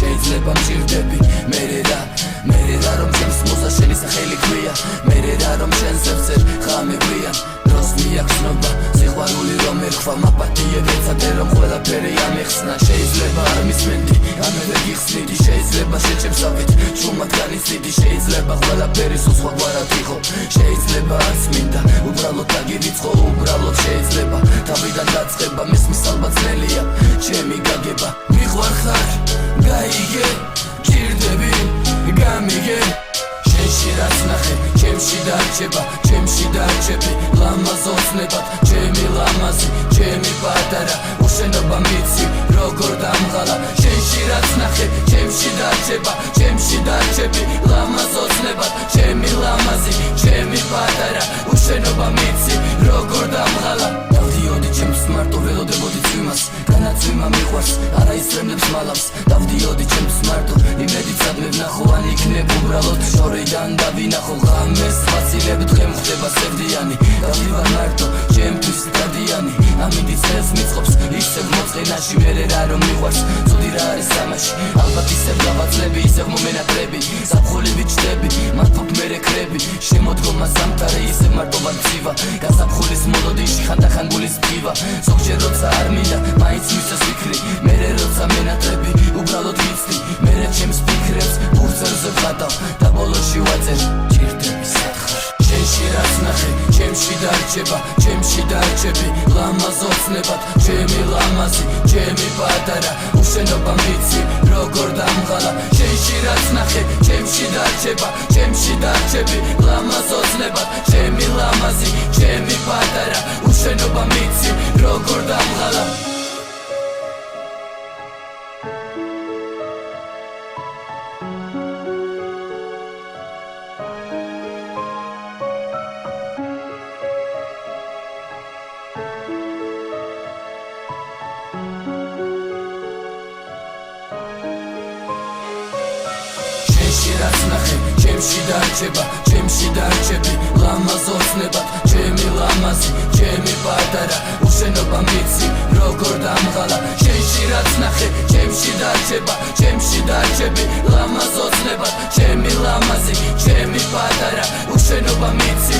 შეიძლება მჭირდები მერე რა რომ ჩემს მუზა შენი სახელი ქვია მერე რა რომ შენ სერცე ხამი გვიან დროს მიახსნობა სიყვარული რომ ერქვა მაპატიებ ეცადე რომ ყველაფერი ამეხსნა შეიძლება არ მისმენდი ამევე გიხსნიდი შეიძლება შეჩემსავით შუმად განიცდიდი შეიძლება ყველაფერი სულ სხვაგვარად იყო შეიძლება არც მინდა უბრალოდ დაგირიცხო უბრალოდ შეიძლება თავიდან დაწყება მესმის ალბათ ძნელია ჩემი გაგება მიყვარხარ გაიგე ჭირდები გამიგე შენში რაც ნახე ჩემში დარჩება ჩემში დარჩები ლამაზ ოცნებად ჩემი ლამაზი ჩემი პატარა უშენობა მიცი როგორ დამღალა შენში რაც ნახე ჩემში დარჩება ჩემში დარჩები ლამაზ ოცნებად ჩემი ლამაზი ჩემი პატარა უშენობა მიცი როგორ დამღალა დავდიოდი ჩემს მარტო ველოდებოდი წვიმას განაცვიმა მიყვარს არა ისრემლებს მალავს დავდიოდი ჩემს მარტო იმედიცად ვნახო ან იქნებ უბრალოდ შორიდან დავინახო ღამეს ფაცილებ დღემ ხდება სევდიანი დავდივარ მარტო ჩემთვის დადიანი ამინდის ეს მიწყობს ისევ მოწყენაში მერე რა რომ მიყვარს ცუდი რა არის სამაში ალბათ ისევ გავაძლები ისევ მომენატრები საფხული ვიჩდები მართობ მერე ქრები შემოდგომა სამტარე ისევ მარტობად მძივა გასაფხულის მოლოდიში ხანდახან გულის ფივა ზოგჯერ როცა არ მინდა მაინც მისცეს ფიქრი მერე როცა მენატრები უბრალოდ ვიცდი მერე ჩემს ფიქრებს ბურცელზე ვხატავ და ბოლოში ვაწერ ჭირდები სათხარ შენში რაც ნახე ჩემში დარჩება ჩემში დარჩები ლამაზ ოცნებად ჩემი ლამაზი ჩემი პატარა უშენობა მიცი როგორ დამღალა შენში რაც ნახე ჩემში დარჩება ჩემში დარჩები ლამაზ ოცნებად ჩემი ლამაზი ჩემი პატარა უშენობა მიცი როგორ დამღალა რაც ნახე ჩემში დარჩება ჩემში დარჩები ლამაზ ოცნებად ჩემი ლამაზი ჩემი პატარა უშენობა მიცი როგორ დამღალა შენში რაც ნახე ჩემში დარჩება ჩემში დარჩები ლამაზ ოცნებად ჩემი ლამაზი ჩემი პატარა უშენობა მიცი